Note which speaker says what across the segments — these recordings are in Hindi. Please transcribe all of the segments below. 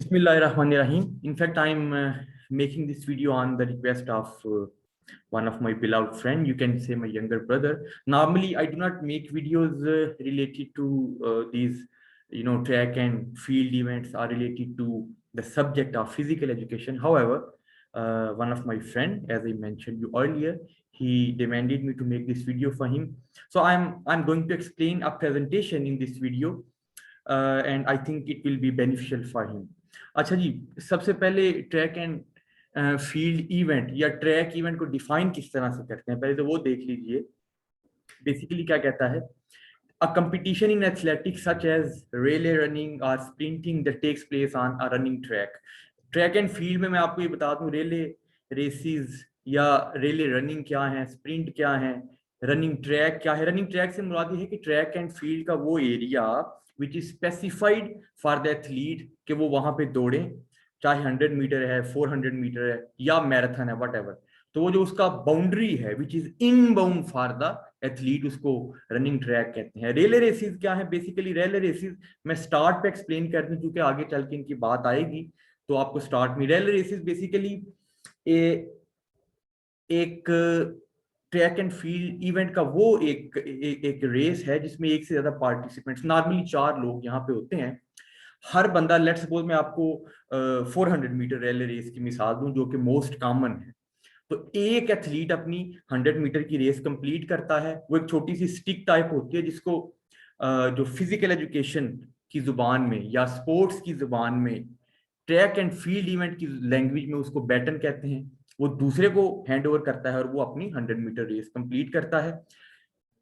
Speaker 1: Bismillahirrahmanirrahim. In fact, I'm making this video on the request of one of my beloved friend. You can say my younger brother. Normally, I do not make videos related to these, track and field events are related to the subject of physical education. However, one of my friend, as I mentioned you earlier, he demanded me to make this video for him. So I'm going to explain a presentation in this video, and I think it will be beneficial for him. अच्छा जी, सबसे पहले ट्रैक एंड फील्ड इवेंट या ट्रैक इवेंट को डिफाइन किस तरह से करते हैं, पहले तो वो देख लीजिए। बेसिकली क्या कहता है, a competition in athletics such as relay running or sprinting that takes place on a running track. Track and field में मैं आपको ये बता दूं, रेले रेसिस या रेले रनिंग क्या है, स्प्रिंट क्या है, रनिंग ट्रैक क्या है। रनिंग ट्रैक से मुराद ये है कि ट्रैक एंड फील्ड का वो area which is specified for the athlete कि वो वहां पे दौड़े, चाहे 100 मीटर है, 400 मीटर है या मैराथन है, वट एवर। तो वो जो उसका बाउंड्री है which is in bound for the athlete, उसको रनिंग ट्रैक कहते हैं। रेले रेसिस क्या है, बेसिकली रेले रेसिस मैं स्टार्ट पे एक्सप्लेन कर दूं क्योंकि आगे चल के इनकी बात आएगी, तो आपको स्टार्ट में रेले रेसिस बेसिकली एक ट्रैक एंड फील्ड इवेंट का वो एक रेस है जिसमें एक से ज्यादा पार्टिसिपेंट्स, नॉर्मली 4 लोग यहाँ पे होते हैं। हर बंदा, लेट्स सपोज मैं आपको 400 मीटर रेले रेस की मिसाल दूं जो कि मोस्ट कॉमन है। तो एक एथलीट अपनी 100 मीटर की रेस कंप्लीट करता है। वो एक छोटी सी स्टिक टाइप होती है जिसको जो फिजिकल एजुकेशन की जुबान में या स्पोर्ट्स की जुबान में, ट्रैक एंड फील्ड इवेंट की लैंग्वेज में उसको बैटन कहते हैं। वो दूसरे को हैंड ओवर करता है और वो अपनी 100 मीटर रेस कंप्लीट करता है।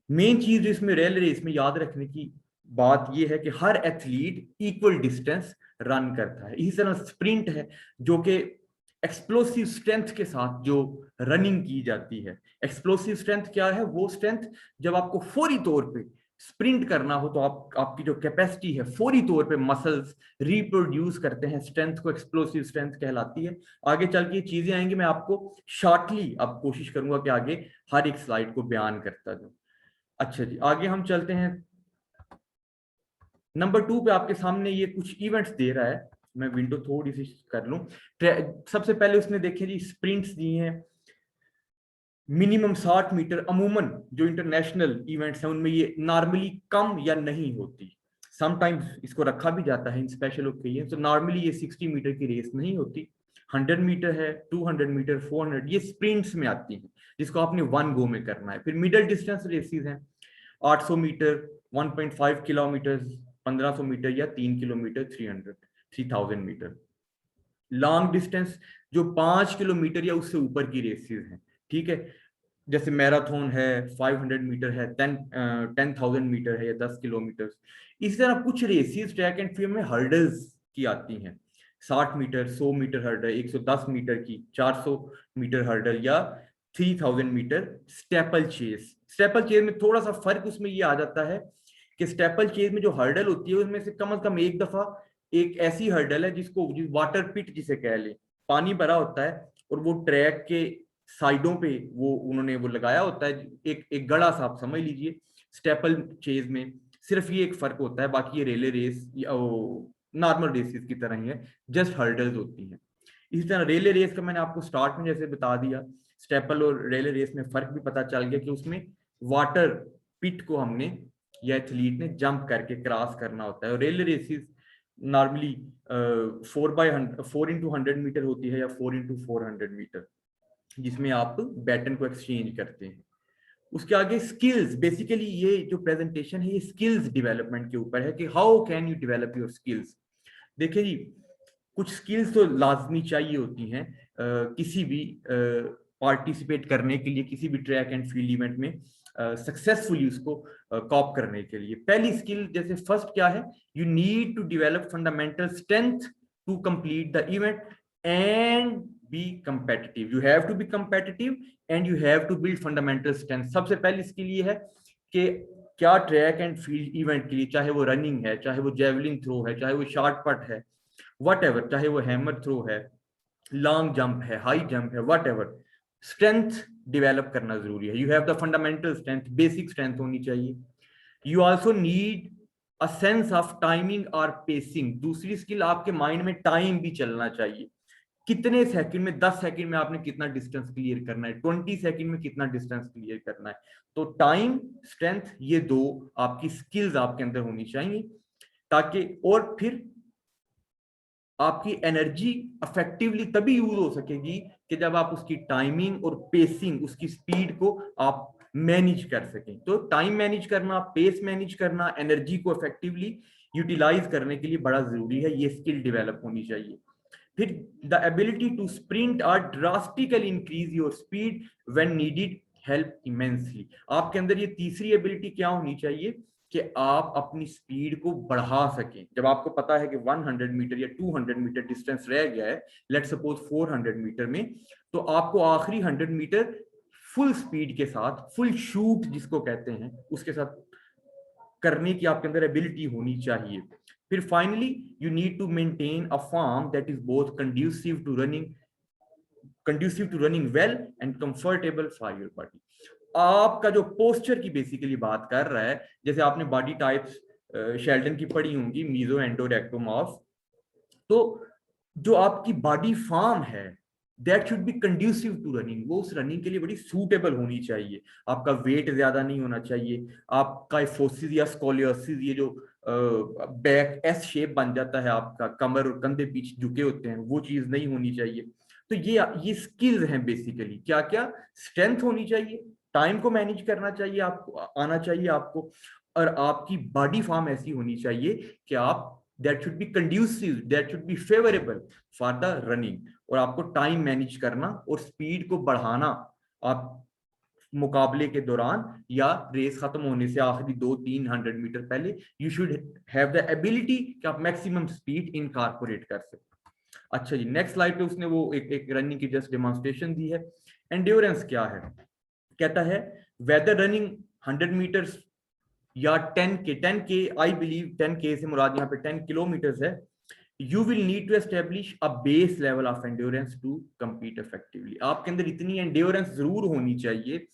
Speaker 1: मेन चीज इसमें रेल रेस में याद रखने की बात यह है कि हर एथलीट इक्वल डिस्टेंस रन करता है। इसी तरह स्प्रिंट है जो कि एक्सप्लोसिव स्ट्रेंथ के साथ जो रनिंग की जाती है। एक्सप्लोसिव स्ट्रेंथ क्या है, वो स्ट्रेंथ जब आपको फौरी तौर पे स्प्रिंट करना हो तो आपकी जो कैपेसिटी है फौरी तौर पे मसल्स रिप्रोड्यूस करते हैं, स्ट्रेंथ को एक्सप्लोसिव स्ट्रेंथ कहलाती है। आगे चल के चीजें आएंगी, मैं आपको शॉर्टली अब कोशिश करूंगा कि आगे हर एक स्लाइड को बयान करता जाऊं। अच्छा जी, आगे हम चलते हैं। नंबर 2 पे आपके सामने ये कुछ इवेंट्स दे रहा है, मैं विंडो थोड़ी सी कर लूं। सबसे पहले उसने देखे जी स्प्रिंट्स दी हैं, मिनिमम 60 मीटर। अमूमन जो इंटरनेशनल इवेंट्स हैं उनमें ये नॉर्मली कम या नहीं होती, समटाइम्स इसको रखा भी जाता है इन स्पेशल ओकेजन। तो नॉर्मली ये 60 मीटर की रेस नहीं होती। 100 मीटर है, 200 मीटर, 400, ये स्प्रिंट्स में आती हैं जिसको आपने 1 गो में करना है। फिर मिडिल डिस्टेंस रेसेस हैं, 800 मीटर, 1.5 किलोमीटर, 1500 मीटर या 3 किलोमीटर, 3000 मीटर। लॉन्ग डिस्टेंस जो 5 किलोमीटर या उससे ऊपर की रेसेस हैं, ठीक है, जैसे मैराथन है, 500 मीटर है, 10,000 मीटर है या 10 किलोमीटर। इसी तरह कुछ रेसेस ट्रैक एंड फील्ड में हर्डल्स की आती हैं, 60 मीटर, 100 मीटर हर्डल, 110 मीटर की, 400 मीटर हर्डल या 3000 metre steeplechase. Steeplechase में थोड़ा सा फर्क उसमें ये आ जाता है कि स्टेपल चेस में जो हर्डल होती है उसमें से कम एक दफा एक ऐसी हर्डल है जिसको वाटर पिट जिसे कह ले, पानी भरा होता है और वो ट्रैक के साइडों पे वो उन्होंने वो लगाया होता है, एक गड़ा सा आप समझ लीजिए। स्टेपल चेज में सिर्फ ये एक फर्क होता है, बाकी ये रेले रेस या नॉर्मल रेसेस की तरह ही है, जस्ट हर्डल्स होती हैं। इसी तरह रेले रेस का मैंने आपको स्टार्ट में जैसे बता दिया, स्टेपल और रेले रेस में फर्क भी पता चल गया कि उसमें वाटर पिट को हमने या एथलीट ने जंप करके क्रॉस करना होता है। और रेले रेसेस नॉर्मली 4x100 मीटर होती है या 4x400 मीटर, जिसमें आप बैटन को एक्सचेंज करते हैं। उसके आगे स्किल्स, बेसिकली ये जो प्रेजेंटेशन है ये स्किल्स डेवलपमेंट के ऊपर है कि how can you develop your skills. देखिए जी, कुछ स्किल्स तो लाजमी चाहिए होती हैं किसी भी पार्टिसिपेट करने के लिए, किसी भी ट्रैक एंड फील्ड इवेंट में सक्सेसफुली उसको कॉप करने के लिए। पहली स्किल जैसे फर्स्ट क्या है, you need to develop fundamental strength to complete the event and be competitive. You have to be competitive and you have to build fundamental strength. सबसे पहली स्किल ये है कि क्या ट्रैक एंड फील्ड इवेंट के लिए, चाहे वो रनिंग है, चाहे वो जेवलिन थ्रो है, चाहे वो शॉर्ट पट है, वट एवर, चाहे वो हैमर थ्रो है, लॉन्ग जंप है, हाई जंप है, वट एवर, स्ट्रेंथ डेवलप करना जरूरी है। You have the fundamental strength, basic strength होनी चाहिए। You also need a sense of timing और पेसिंग। दूसरी स्किल, आपके माइंड में टाइम भी चलना चाहिए, कितने सेकंड में, 10 सेकंड में आपने कितना डिस्टेंस क्लियर करना है, 20 सेकंड में कितना डिस्टेंस क्लियर करना है। तो टाइम, स्ट्रेंथ, ये दो आपकी स्किल्स आपके अंदर होनी चाहिए, ताकि और फिर आपकी एनर्जी इफेक्टिवली तभी यूज हो सकेगी कि जब आप उसकी टाइमिंग और पेसिंग, उसकी स्पीड को आप मैनेज कर सकें। तो टाइम मैनेज करना, पेस मैनेज करना, एनर्जी को इफेक्टिवली यूटिलाइज करने के लिए बड़ा जरूरी है, ये स्किल डेवलप होनी चाहिए। फिर द एबिलिटी टू स्प्रिंट और drastically increase your speed when needed help immensely. आपके अंदर ये तीसरी एबिलिटी क्या होनी चाहिए कि आप अपनी स्पीड को बढ़ा सकें। जब आपको पता है कि 100 मीटर या 200 मीटर डिस्टेंस रह गया है, लेट सपोज 400 मीटर में, तो आपको आखिरी 100 मीटर फुल स्पीड के साथ, फुल शूट जिसको कहते हैं, उसके साथ करने की आपके अंदर एबिलिटी होनी चाहिए। फिर finally you need to maintain a form that is both conducive to running well and comfortable for your body. आपका जो पोस्चर की बेसिकली बात कर रहा है, जैसे आपने बॉडी टाइप्स शेल्डन की पढ़ी होंगी, मीजो, एंडो, एक्टोमॉर्फ, तो जो आपकी बॉडी फॉर्म है that should be conducive to running, वो उस रनिंग के लिए बड़ी सूटेबल होनी चाहिए। आपका वेट ज्यादा नहीं होना चाहिए, आपका फोसिस या स्कोलियोसिस, ये जो बैक एस शेप बन जाता है, आपका कमर और कंधे पीछे झुके होते हैं, वो चीज नहीं होनी चाहिए। तो ये स्किल्स हैं बेसिकली। क्या क्या? स्ट्रेंथ होनी चाहिए, टाइम को मैनेज करना चाहिए, आपको आना चाहिए आपको, और आपकी बॉडी फॉर्म ऐसी होनी चाहिए कि आप that should be conducive, that should be favorable for the running, और आपको टाइम मैनेज करना और स्पीड को बढ़ाना, आप मुकाबले के दौरान या रेस खत्म होने से आखिरी 200-300 मीटर पहले you should have the ability कि आप मैक्सिमम स्पीड इनकॉर्पोरेट कर सकते। अच्छा जी, नेक्स्ट स्लाइड पे उसने वो एक रनिंग की जस्ट डेमोन्स्ट्रेशन दी है। एंड्योरेंस क्या है? कहता है वेदर रनिंग 100 मीटर्स या 10K आई बिलीव 10K से मुराद यहाँ पे 10 किलोमीटर है, you will need to establish a base level of endurance to compete effectively। आपके अंदर इतनी एंड्योरेंस जरूर होनी चाहिए।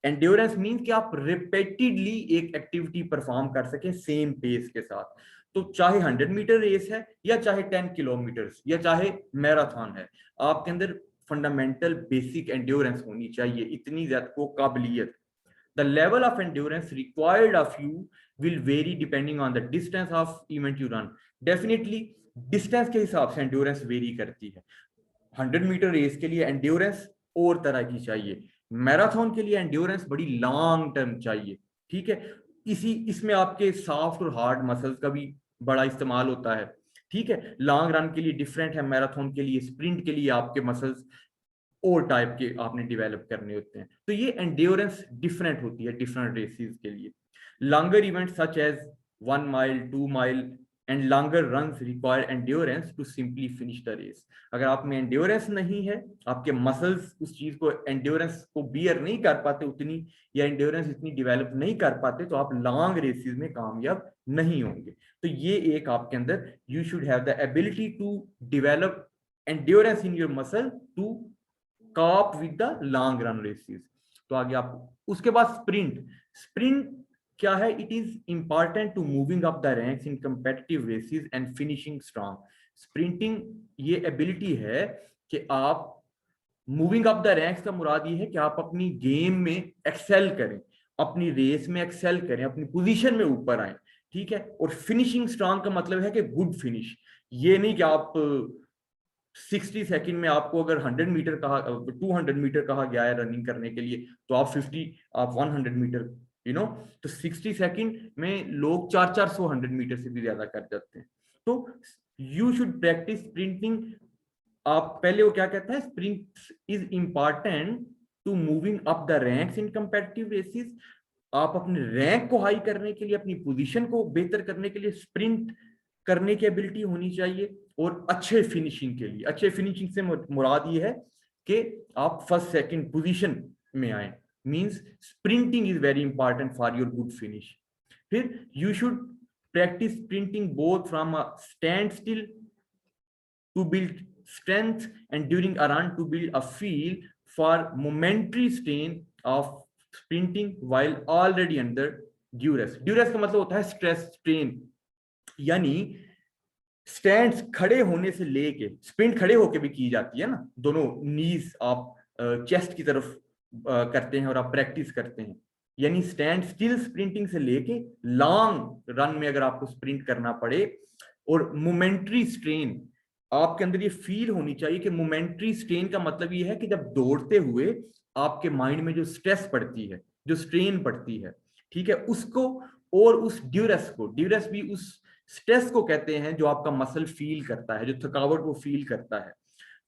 Speaker 1: एंड्योरेंस मीन कि आप रिपीटेडली एक एक्टिविटी परफॉर्म कर सकें सेम पेस के साथ। तो चाहे 100 मीटर रेस है, या चाहे 10 किलोमीटर, या चाहे मैराथन है, आपके अंदर फंडामेंटल बेसिक एंड्योरेंस होनी चाहिए, इतनी ज्यादा वो काबिलियत। The level of endurance required of you will vary depending on the distance of event you run। Definitely distance के हिसाब से endurance vary करती है। 100 मीटर रेस के लिए endurance और तरह की चाहिए, मैराथन के लिए endurance बड़ी लॉन्ग टर्म चाहिए। ठीक है, इसमें आपके सॉफ्ट और हार्ड मसल्स का भी बड़ा इस्तेमाल होता है। ठीक है, लॉन्ग रन के लिए डिफरेंट है, मैराथन के लिए, स्प्रिंट के लिए आपके मसल्स और टाइप के आपने डेवलप करने होते हैं। तो ये एंड्योरेंस डिफरेंट होती है डिफरेंट रेसेस के लिए। Longer event such as 1 mile, 2 mile and longer runs require endurance to simply finish the race. अगर आप में एंड्योरेंस नहीं है, आपके मसल्स उस चीज को, एंड्योरेंस को बियर नहीं कर पाते उतनी, या एंड्योरेंस इतनी डेवलप नहीं कर पाते, तो आप लॉन्ग रेसेस में कामयाब नहीं होंगे। तो ये एक आपके अंदर, you should have the ability to develop endurance in your muscle to cope with the long run races. तो आगे आपको उसके बाद स्प्रिंट क्या है? It is important to moving up the ranks in competitive races and finishing strong. Sprinting ये एबिलिटी है कि आप मूविंग अप द रैंक्स का मुराद ये है कि आप अपनी गेम में एक्सेल करें, अपनी रेस में एक्सेल करें, अपनी पोजीशन में ऊपर आए। ठीक है, और फिनिशिंग स्ट्रांग का मतलब है कि गुड फिनिश। ये नहीं कि आप 60 सेकंड में, आपको अगर 100 मीटर कहा, 200 मीटर कहा गया है रनिंग करने के लिए, तो आप 100 मीटर, तो 60 सेकंड में लोग 400 100 मीटर से भी ज्यादा कर जाते हैं। तो यू शुड प्रैक्टिस स्प्रिंटिंग। आप पहले, वो क्या कहता है, sprint is important to moving up the ranks in competitive races. आप अपने रैंक को हाई करने के लिए, अपनी पोजीशन को बेहतर करने के लिए स्प्रिंट करने की एबिलिटी होनी चाहिए। और अच्छे फिनिशिंग के लिए, अच्छे फिनिशिंग से मुराद ये है कि आप फर्स्ट सेकंड पोजीशन में आए, means sprinting is very important for your good finish. फिर you should practise sprinting both from a standstill to build strength and during a run to build a feel for momentary strain of sprinting while already under duress, duress का मतलब होता है स्ट्रेस स्ट्रेन, यानी स्टैंड्स खड़े होने से लेके, स्प्रिंट खड़े होके भी की जाती है ना, दोनों नीज आप चेस्ट की तरफ करते हैं और आप प्रैक्टिस करते हैं, यानी स्टैंड स्टिल स्प्रिंटिंग से लेके लॉन्ग रन में अगर आपको स्प्रिंट करना पड़े, और मोमेंट्री स्ट्रेन आपके अंदर ये फील होनी चाहिए कि मोमेंट्री स्ट्रेन का मतलब ये है कि जब दौड़ते हुए आपके माइंड में जो स्ट्रेस पड़ती है, जो स्ट्रेन पड़ती है, ठीक है, उसको और उस ड्यूरेस को, ड्यूरेस भी उस स्ट्रेस को कहते हैं जो आपका मसल फील करता है, जो थकावट को फील करता है।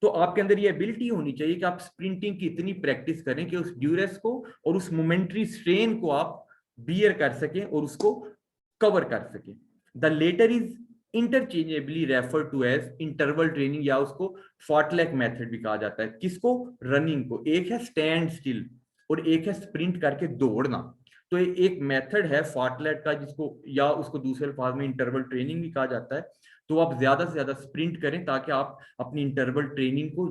Speaker 1: तो आपके अंदर ये एबिलिटी होनी चाहिए कि आप स्प्रिंटिंग की इतनी प्रैक्टिस करें कि उस ड्यूरेस को और उस मोमेंट्री स्ट्रेन को आप बियर कर सकें और उसको कवर कर सकें। The latter is interchangeably refer to as interval training, या उसको फॉर्टलैक मेथड भी कहा जाता है। किसको? रनिंग को। एक है स्टैंड स्टिल और एक है स्प्रिंट करके दौड़ना। तो एक मेथड है फॉर्टलैक का, जिसको या उसको दूसरे अल्फाज में इंटरवल ट्रेनिंग भी कहा जाता है। तो आप ज्यादा से ज्यादा स्प्रिंट करें ताकि आप अपनी इंटरवल ट्रेनिंग को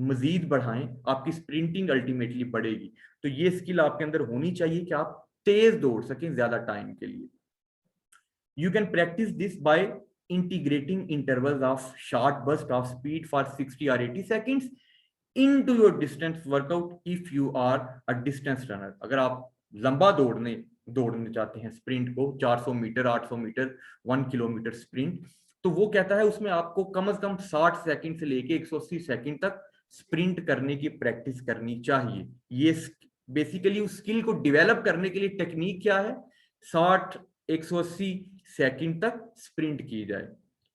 Speaker 1: मजीद बढ़ाएं, आपकी स्प्रिंटिंग अल्टीमेटली बढ़ेगी। तो ये स्किल आपके अंदर होनी चाहिए कि आप तेज दौड़ सकें ज्यादा टाइम के लिए। You can practice this by integrating intervals of short burst of speed for 60 or 80 seconds into your distance workout if you are a distance runner। अगर आप लंबा दौड़ने चाहते हैं, स्प्रिंट को 400 मीटर, 800 मीटर, 1 किलोमीटर स्प्रिंट, तो वो कहता है उसमें आपको कम से कम 60 सेकंड से लेके 180 सेकंड तक स्प्रिंट करने की प्रैक्टिस करनी चाहिए। ये बेसिकली उस स्किल को डेवलप करने के लिए टेक्निक क्या है? 60 180 सेकंड तक स्प्रिंट की जाए,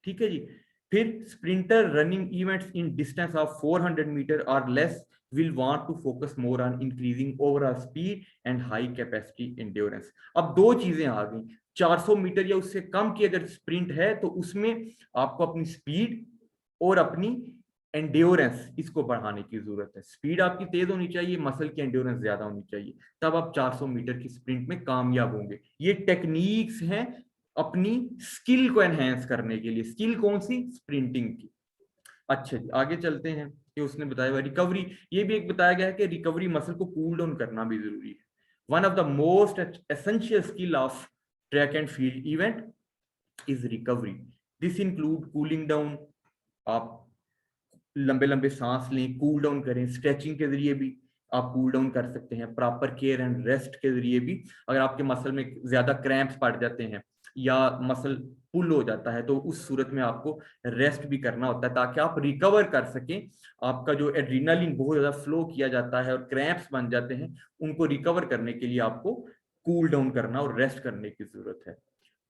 Speaker 1: ठीक है जी। फिर sprinter running events in distance of 400 metre और less will want to focus more on increasing overall speed and high capacity endurance। अब दो चीजें आ गई, 400 मीटर या उससे कम की अगर स्प्रिंट है तो उसमें आपको अपनी स्पीड और अपनी एंड्योरेंस इसको बढ़ाने की जरूरत है। स्पीड आपकी तेज होनी चाहिए, मसल की एंड्योरेंस ज्यादा होनी चाहिए, तब आप 400 मीटर की स्प्रिंट में कामयाब होंगे। ये टेक्निक्स हैं अपनी स्किल को एनहेंस करने के लिए। स्किल कौन सी? स्प्रिंटिंग की। अच्छा जी, आगे चलते हैं कि उसने बताया हुआ रिकवरी, ये भी एक बताया गया है कि रिकवरी मसल को कूल डाउन करना भी जरूरी है। One of the most essential skill of track and field event is recovery. This include cooling down, आप लंबे लंबे सांस लें, कूल डाउन करें, स्ट्रेचिंग के जरिए भी आप कूल डाउन कर सकते हैं, प्रॉपर केयर एंड रेस्ट के जरिए भी। अगर आपके मसल में ज्यादा क्रैम्प्स पड़ जाते हैं या मसल पुल हो जाता है तो उस सूरत में आपको रेस्ट भी करना होता है ताकि आप रिकवर कर सकें। आपका जो एड्रीनालिन बहुत ज्यादा फ्लो किया जाता है और क्रैम्प्स बन जाते हैं, उनको रिकवर करने के लिए आपको कूल डाउन करना और रेस्ट करने की जरूरत है।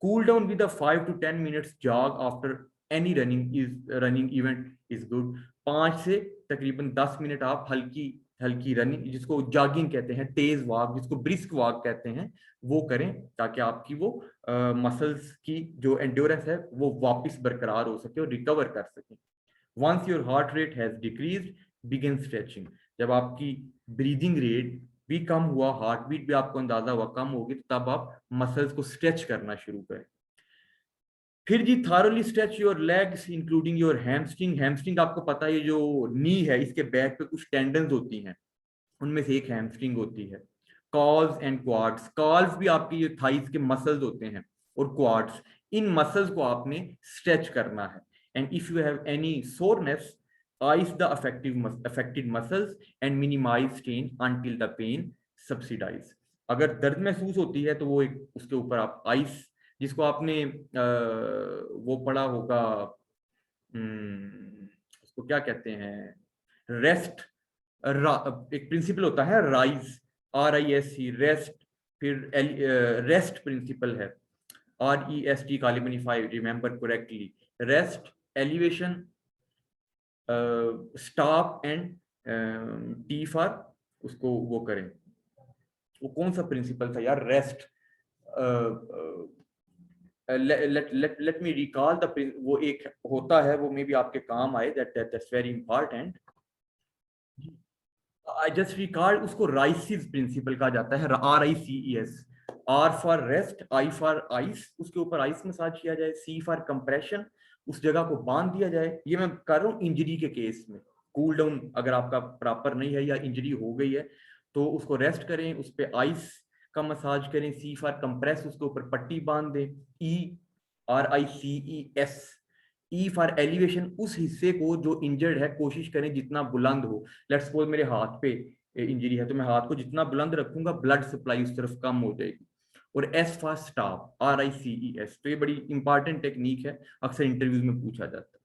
Speaker 1: Cool down with 5 to 10 minutes jog after any running event is good. 5 से तकरीबन 10 मिनट आप हल्की हल्की रनिंग, जिसको जॉगिंग कहते हैं, तेज वॉक, जिसको ब्रिस्क वॉक कहते हैं, वो करें ताकि आपकी वो मसल्स की जो एंड्योरेंस है वो वापस बरकरार हो सके और रिकवर कर सके। Once your heart rate has decreased begin stretching. जब आपकी ब्रीदिंग रेट भी कम हुआ, हार्ट बीट भी आपको अंदाजा हुआ कम होगी, तो तब आप मसल्स को स्ट्रेच करना शुरू करें। फिर जी thoroughly stretch your legs including your hamstring. Hamstring आपको पता है, ये जो नी है इसके बैक पे कुछ टेंडन्स होती हैं, उनमें से एक हैमस्ट्रिंग होती है। कॉल्स एंड क्वाड्स, कॉल्स भी आपके ये थाइस के मसल्स होते हैं, और क्वाड्स, इन मसल्स को आपने स्ट्रेच करना है। And if you have any soreness, ice the affected muscles and minimise strain until the pain subsides. अगर दर्द महसूस होती है तो वो एक उसके ऊपर आप आइस, जिसको आपने वो पढ़ा होगा, उसको क्या कहते हैं, रेस्ट, एक प्रिंसिपल होता है राइज, RISC, रेस्ट। फिर रेस्ट प्रिंसिपल है, REST कालिबन, if I remember correctly. Rest, elevation, stop and T for, उसको वो करें। वो कौन सा प्रिंसिपल था यार? Rest, let me recall the, वो एक होता है, वो मे बी आपके काम आए, that's very important। I just recall, उसको राइसिस प्रिंसिपल कहा जाता है, RICES। R for rest, I for ice, उसके ऊपर आइस मसाज किया जाए, C फॉर कंप्रेशन, उस जगह को बांध दिया जाए। ये मैं कर रहा हूँ इंजरी के केस में। कूल डाउन अगर आपका प्रॉपर नहीं है या इंजरी हो गई है तो उसको रेस्ट करें, उस पर आइस का मसाज करें, C फॉर कंप्रेस, उसके ऊपर पट्टी बांध दें, ERICES, E फॉर एलिवेशन, उस हिस्से को जो इंजर्ड है कोशिश करें जितना बुलंद हो। लेट्स सपोज मेरे हाथ पे इंजरी है तो मैं हाथ को जितना बुलंद रखूंगा ब्लड सप्लाई उस तरफ कम हो जाएगी। और S फॉर स्टॉप, RICES, तो ये बड़ी इंपॉर्टेंट टेक्निक है, अक्सर इंटरव्यूज में पूछा जाता है।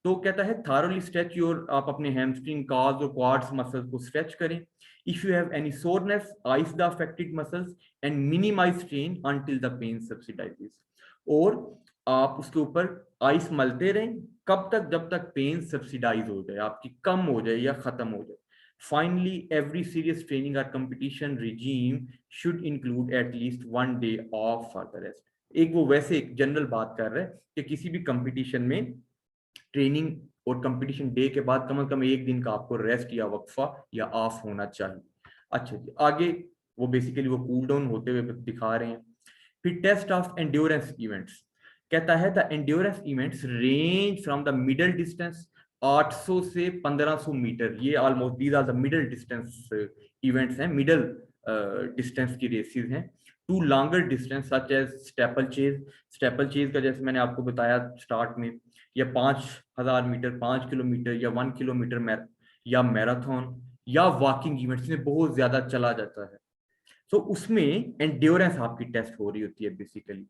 Speaker 1: तो कहता है थारोली स्ट्रेच योर, आप अपने हैमस्ट्रिंग, काल्व्स और क्वाड्स मसल्स को स्ट्रेच करें। If you have any soreness, ice the affected muscles and minimise strain until the pain subsidises. और आप उसके ऊपर आइस मलते रहें, कब तक? जब तक पेन सब्सिडाइज हो जाए, आपकी कम हो जाए या खत्म हो जाए। Finally, every serious training or competition regime should include at least 1 day off for the rest. एक वो वैसे एक जनरल बात कर रहे हैं कि किसी भी कंपटीशन में ट्रेनिंग और कंपटीशन डे के बाद कम से कम एक दिन का आपको रेस्ट या वक्फा या ऑफ होना चाहिए। अच्छा जी, आगे वो बेसिकली वो कूल डाउन होते हुए दिखा रहे हैं। फिर टेस्ट ऑफ एंड्योरेंस इवेंट्स, कहता है the endurance events range from the middle distance 800 से 1500 मीटर, ये almost these are the middle distance events हैं, मिडल डिस्टेंस की रेसेस हैं, to longer distance such as steeplechase. Steeplechase का जैसे मैंने आपको बताया स्टार्ट में, या 5000 मीटर, 5 किलोमीटर या 1 किलोमीटर या मैराथन या वॉकिंग इवेंट्स में बहुत ज्यादा चला जाता है। तो उसमें एंड्योरेंस आपकी टेस्ट हो रही होती है basically.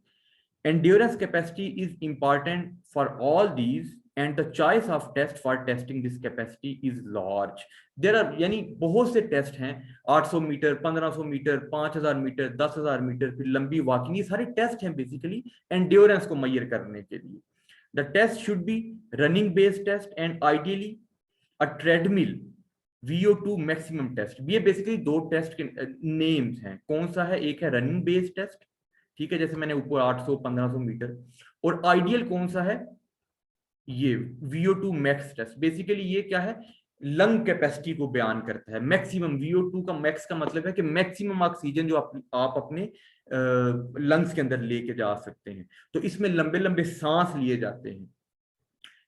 Speaker 1: Endurance capacity is important for all these and the choice of test for testing this capacity is large. There are यानी बहुत से टेस्ट हैं, 800 मीटर, 1500 मीटर, 5000 मीटर, 10,000 मीटर, फिर लंबी वॉकिंग, ये सारे टेस्ट हैं बेसिकली एंड्योरेंस को मेजर करने के लिए। The test should be running based test and ideally a treadmill VO2 maximum test. ये बेसिकली दो टेस्ट के नेम्स हैं। कौन सा है? एक है रनिंग बेस्ड टेस्ट, ठीक है, जैसे मैंने ऊपर 800 1500 मीटर, और आइडियल कौन सा है? ये VO2 मैक्स टेस्ट। बेसिकली ये क्या है? लंग कैपेसिटी को बयान करता है। मैक्सिमम VO2 का मैक्स का मतलब है कि मैक्सिमम ऑक्सीजन जो आप अपने लंग्स के अंदर लेके जा सकते हैं, तो इसमें लंबे लंबे सांस लिए जाते हैं।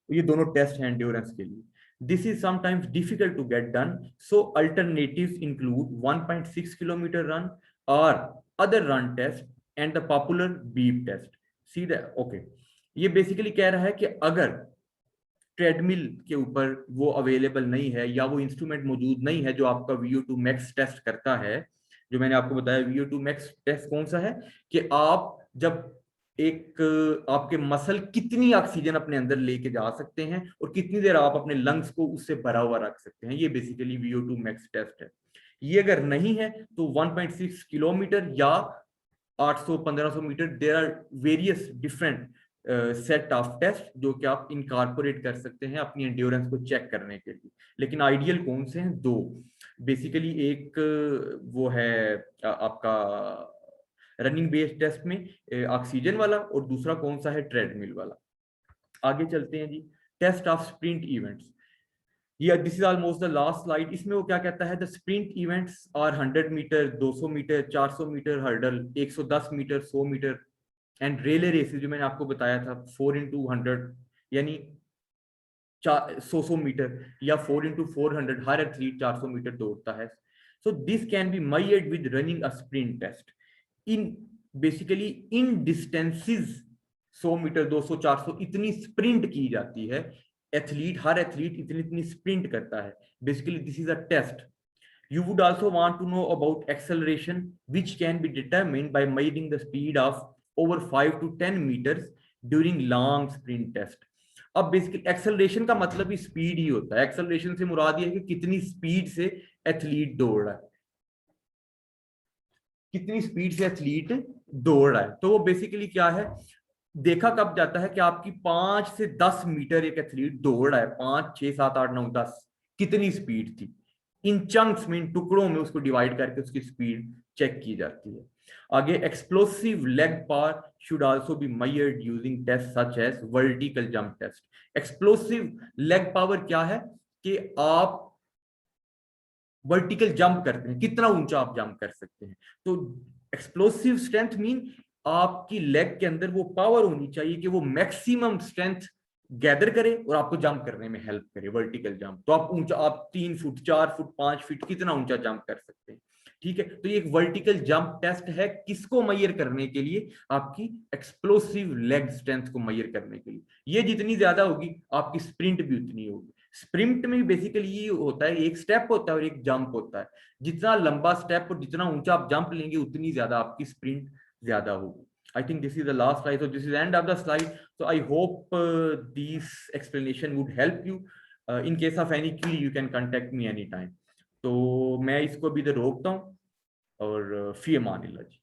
Speaker 1: ये दोनों टेस्ट हैं एंड्योरेंस के लिए। This is sometimes difficult to get done, so alternatives include 1.6 kilometer run or other run test and the popular beep test. See that? Okay. ये बेसिकली कह रहा है कि अगर ट्रेडमिल के ऊपर वो अवेलेबल नहीं है या वो इंस्ट्रूमेंट मौजूद नहीं है जो आपका VO2 मैक्स टेस्ट करता है, जो मैंने आपको बताया VO2 मैक्स टेस्ट कौन सा है कि आप जब एक आपके मसल कितनी ऑक्सीजन अपने अंदर लेके जा सकते हैं और कितनी देर आप अपने लंग्स को उससे भरा हुआ रख सकते हैं, ये बेसिकली VO2 मैक्स टेस्ट है। ये अगर नहीं है तो 1.6 किलोमीटर या 800-1500 metre, there are various different set of test जो कि आप इनकॉर्पोरेट कर सकते हैं अपनी एंड्योरेंस को चेक करने के लिए। लेकिन आइडियल कौन से हैं? दो बेसिकली, एक वो है आपका रनिंग बेस्ड टेस्ट में ऑक्सीजन वाला, और दूसरा कौन सा है? ट्रेडमिल वाला। आगे चलते हैं जी, टेस्ट ऑफ स्प्रिंट इवेंट्स। ये this is almost the last slide. इसमें वो क्या कहता है? The sprint events are 100 metre, 200 metre, 400 metre hurdle, 110 metre, 100 metre and relay races जो मैंने आपको बताया था 4x100 यानी 100 मीटर या 4x400, हर एथलीट 400 मीटर दौड़ता है। So this can be measured with running a sprint test in basically in distances 100 metre, 200, 400 इतनी स्प्रिंट की जाती है। एथलीट, हर एथलीट इतनी इतनी स्प्रिंट करता है। Basically this is a test. You would also want to know about acceleration, which can be determined by measuring the speed of over 5 to 10 meters during long sprint test. अब बेसिकली एक्सेलरेशन का मतलब ही स्पीड ही होता है। एक्सेलरेशन से मुराद ये है कि कितनी स्पीड से एथलीट दौड़ रहा है, कितनी स्पीड से एथलीट दौड़ रहा है। तो वो बेसिकली क्या है, देखा कब जाता है कि आपकी 5 से 10 मीटर एक एथलीट दौड़ रहा है, 5, 6, 7, 8, 9, 10, कितनी स्पीड थी। इन चंक्स में, इन टुकड़ों में उसको डिवाइड करके उसकी स्पीड चेक की जाती है। आगे, explosive leg power should also be measured using test such as vertical jump test. Explosive leg power क्या है कि आप वर्टिकल जंप करते हैं, कितना ऊंचा आप जंप कर सकते हैं। तो एक्सप्लोसिव स्ट्रेंथ मीन आपकी लेग के अंदर वो पावर होनी चाहिए कि वो मैक्सिमम स्ट्रेंथ गैदर करे और आपको जंप करने में हेल्प करे, वर्टिकल जंप। तो आप ऊंचा, आप 3 फुट, 4 फुट, 5 फीट कितना ऊंचा जंप कर सकते हैं। ठीक है। तो ये एक वर्टिकल जंप टेस्ट है, किसको मेजर करने के लिए? आपकी एक्सप्लोसिव लेग स्ट्रेंथ को मेजर करने के लिए। ये जितनी ज्यादा होगी आपकी स्प्रिंट भी उतनी होगी। स्प्रिंट में बेसिकली ये होता है, एक स्टेप होता है और एक जंप होता है। जितना लंबा स्टेप और जितना ऊंचा आप जंप लेंगे उतनी ज्यादा आपकी स्प्रिंट ज्यादा होगी। I think this is the last slide. So this is the end of the slide. So I hope this explanation would help you. In case of any query, you can contact me anytime. तो मैं इसको भी इधर रोकता हूँ और फी अमान अल्लाह जी।